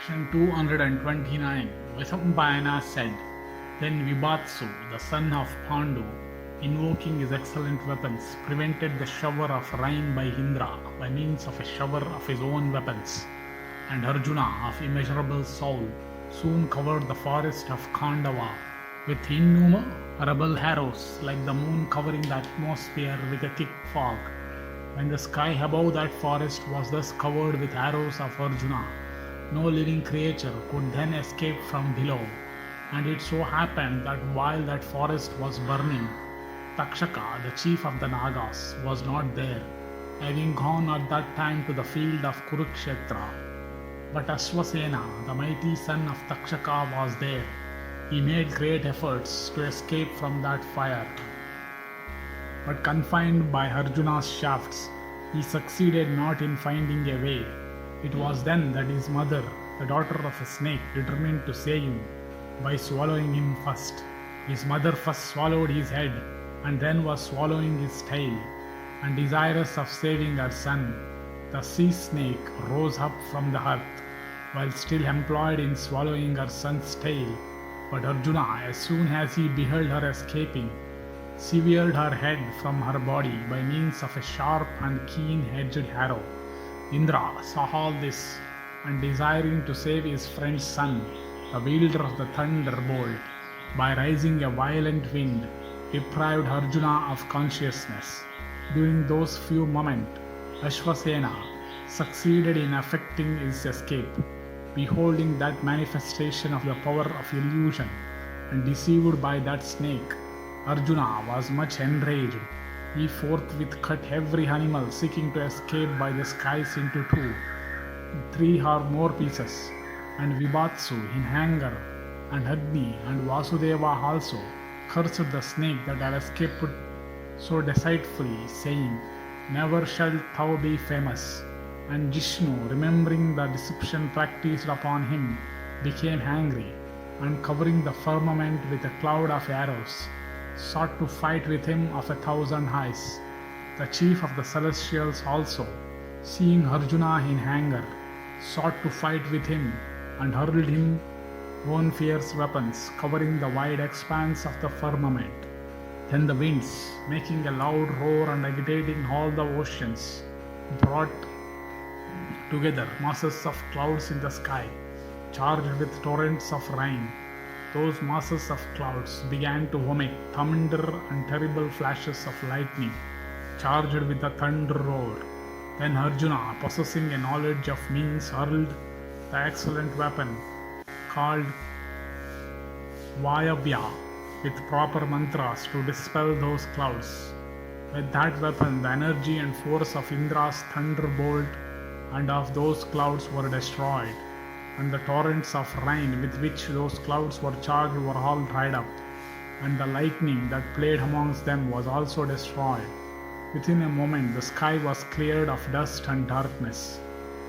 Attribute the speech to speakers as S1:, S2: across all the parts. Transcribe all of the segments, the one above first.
S1: Section 229. Vishambhayana said, Then Vibhatsu, the son of Pandu, invoking his excellent weapons, prevented the shower of rain by Indra by means of a shower of his own weapons. And Arjuna, of immeasurable soul, soon covered the forest of Khandava with innumerable arrows, like the moon covering the atmosphere with a thick fog. When the sky above that forest was thus covered with arrows of Arjuna, no living creature could then escape from below. And it so happened that while that forest was burning, Takshaka, the chief of the Nagas, was not there, having gone at that time to the field of Kurukshetra. But Ashwasena, the mighty son of Takshaka, was there. He made great efforts to escape from that fire. But confined by Arjuna's shafts, he succeeded not in finding a way. It was then that his mother, the daughter of a snake, determined to save him by swallowing him first. His mother first swallowed his head and then was swallowing his tail. And desirous of saving her son, the sea snake rose up from the earth while still employed in swallowing her son's tail. But Arjuna, as soon as he beheld her escaping, severed her head from her body by means of a sharp and keen-edged arrow. Indra saw all this, and desiring to save his friend's son, the wielder of the thunderbolt, by raising a violent wind, deprived Arjuna of consciousness. During those few moments, Ashwasena succeeded in effecting his escape. Beholding that manifestation of the power of illusion, and deceived by that snake, Arjuna was much enraged. He forthwith cut every animal seeking to escape by the skies into two, 3 or more pieces, and Vibhatsu in anger, and Agni and Vasudeva also cursed the snake that had escaped so deceitfully, saying, Never shalt thou be famous. And Jishnu, remembering the deception practiced upon him, became angry, and covering the firmament with a cloud of arrows, sought to fight with him of 1,000 eyes. The chief of the celestials also, seeing Arjuna in anger, sought to fight with him, and hurled him own fierce weapons, covering the wide expanse of the firmament. Then the winds, making a loud roar and agitating all the oceans, brought together masses of clouds in the sky, charged with torrents of rain. Those masses of clouds began to vomit thunder and terrible flashes of lightning, charged with the thunder roar. Then Arjuna, possessing a knowledge of means, hurled the excellent weapon called Vayavya with proper mantras to dispel those clouds. With that weapon, the energy and force of Indra's thunderbolt and of those clouds were destroyed, and the torrents of rain with which those clouds were charged were all dried up, and the lightning that played amongst them was also destroyed. Within a moment the sky was cleared of dust and darkness,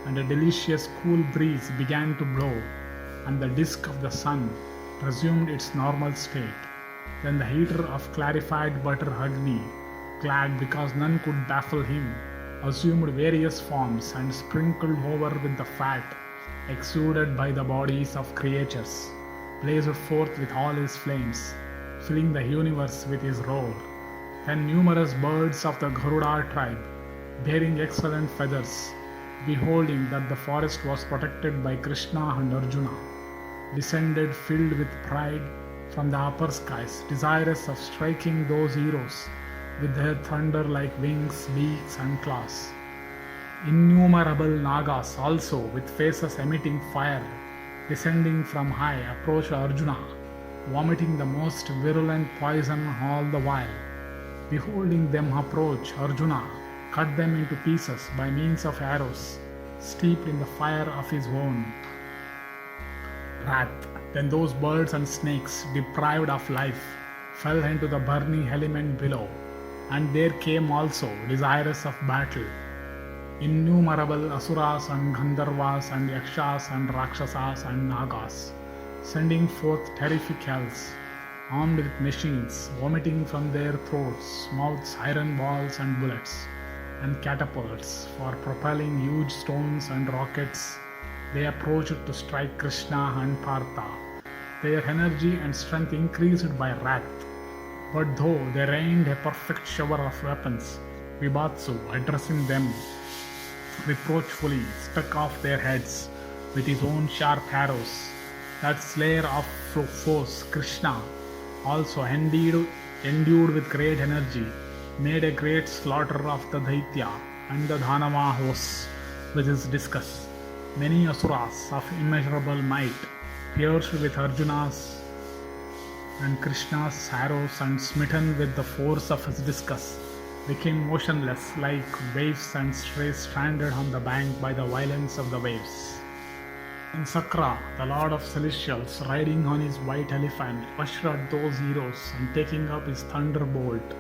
S1: and a delicious cool breeze began to blow, and the disk of the sun resumed its normal state. Then the heater of clarified butter Agni, glad because none could baffle him, assumed various forms and sprinkled over with the fat exuded by the bodies of creatures, blazed forth with all his flames, filling the universe with his roar. Then numerous birds of the Garuda tribe, bearing excellent feathers, beholding that the forest was protected by Krishna and Arjuna, descended filled with pride from the upper skies, desirous of striking those heroes with their thunder-like wings, beaks, and claws. Innumerable Nagas also, with faces emitting fire, descending from high, approached Arjuna, vomiting the most virulent poison all the while. Beholding them approach, Arjuna cut them into pieces by means of arrows, steeped in the fire of his own wrath. Then those birds and snakes, deprived of life, fell into the burning element below. And there came also, desirous of battle, innumerable Asuras and Gandharvas and Yakshas and Rakshasas and Nagas, sending forth terrific yells, armed with machines, vomiting from their throats, mouths, iron balls and bullets, and catapults for propelling huge stones and rockets They approached to strike Krishna and Partha. Their energy and strength increased by wrath. But though they rained a perfect shower of weapons, Vibhatsu, addressing them reproachfully, struck off their heads with his own sharp arrows. That slayer of foes, Krishna, also endued with great energy, made a great slaughter of the Daitya and the Dhanava hosts with his discus. Many asuras of immeasurable might, pierced with Arjuna's and Krishna's arrows and smitten with the force of his discus, became motionless like waves and strays stranded on the bank by the violence of the waves. And Sakra, the lord of celestials, riding on his white elephant, rushed at those heroes and taking up his thunderbolt,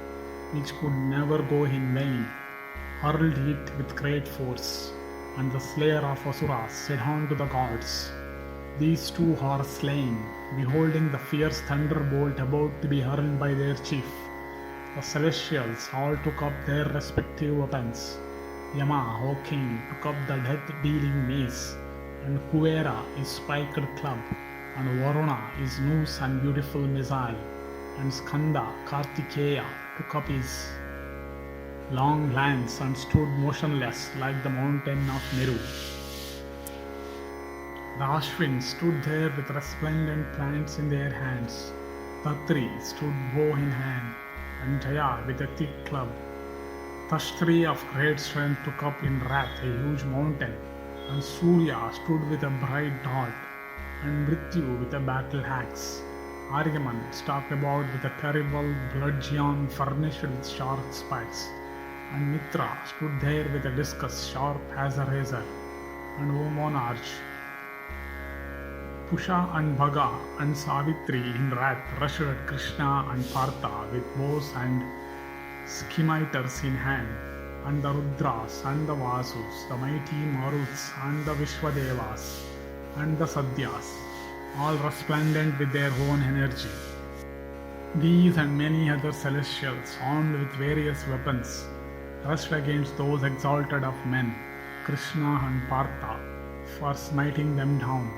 S1: which could never go in vain, hurled it with great force, and the slayer of Asuras said unto the gods, "These two are slain," beholding the fierce thunderbolt about to be hurled by their chief. The celestials all took up their respective weapons. Yama, O king, took up the death-dealing mace, and Kuvera his spiked club, and Varuna his noose and beautiful missile, and Skanda, Kartikeya, took up his long lance and stood motionless like the mountain of Meru. The Ashwin stood there with resplendent plants in their hands. Tatri stood bow in hand, and Jaya with a thick club. Tashtri of great strength took up in wrath a huge mountain, and Surya stood with a bright dart, and Mrityu with a battle axe. Aryaman stalked about with a terrible bludgeon furnished with sharp spikes, and Mitra stood there with a discus sharp as a razor, and O monarch, Pusha and Bhaga and Savitri in wrath rushed at Krishna and Partha with bows and scimitars in hand, and the Rudras and the Vasus, the mighty Maruts and the Vishwadevas and the Sadyas, all resplendent with their own energy. These and many other celestials, armed with various weapons, rushed against those exalted of men, Krishna and Partha, for smiting them down.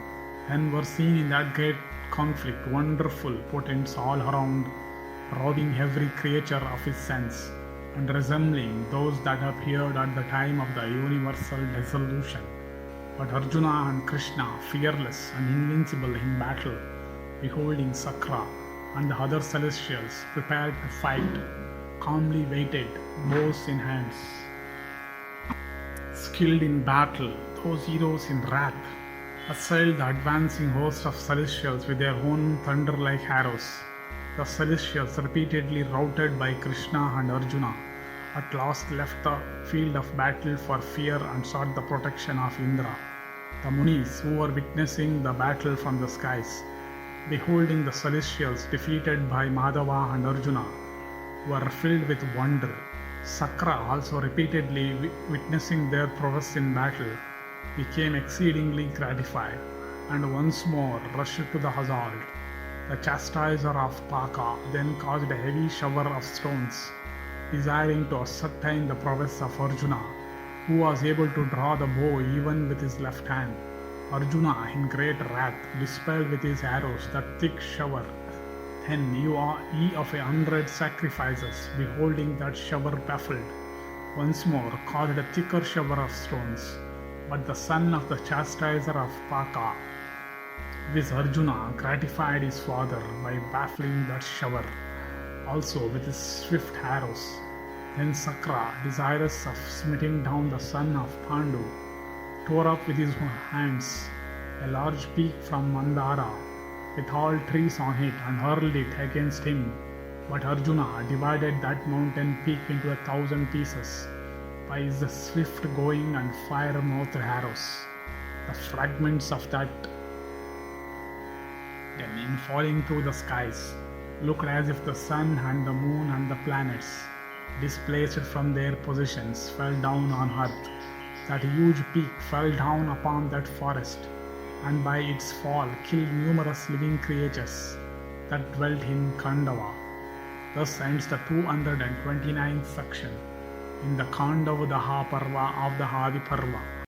S1: Then were seen in that great conflict wonderful portents all around, robbing every creature of his sense, and resembling those that appeared at the time of the universal dissolution. But Arjuna and Krishna, fearless and invincible in battle, beholding Sakra and the other celestials prepared to fight, calmly waited, bows in hands. Skilled in battle, those heroes in wrath assailed the advancing host of celestials with their own thunder-like arrows. The celestials, repeatedly routed by Krishna and Arjuna, at last left the field of battle for fear and sought the protection of Indra. The Munis, who were witnessing the battle from the skies, beholding the celestials defeated by Madhava and Arjuna, were filled with wonder. Sakra, also repeatedly witnessing their prowess in battle, became exceedingly gratified, and once more rushed to the assault. The chastiser of Paka then caused a heavy shower of stones, desiring to ascertain the prowess of Arjuna, who was able to draw the bow even with his left hand. Arjuna, in great wrath, dispelled with his arrows that thick shower. Then ye of 100 sacrifices, beholding that shower baffled, once more caused a thicker shower of stones. But the son of the chastiser of Paka, this Arjuna, gratified his father by baffling that shower, also with his swift arrows. Then Sakra, desirous of smiting down the son of Pandu, tore up with his hands a large peak from Mandara, with all trees on it, and hurled it against him. But Arjuna divided that mountain peak into 1,000 pieces by his swift-going and fire-mouthed arrows. The fragments of that, then in falling through the skies, looked as if the sun and the moon and the planets, displaced from their positions, fell down on earth. That huge peak fell down upon that forest, and by its fall killed numerous living creatures that dwelt in Khandava. Thus ends the 229th section in the Khandava-daha Parva of the Adi Parva.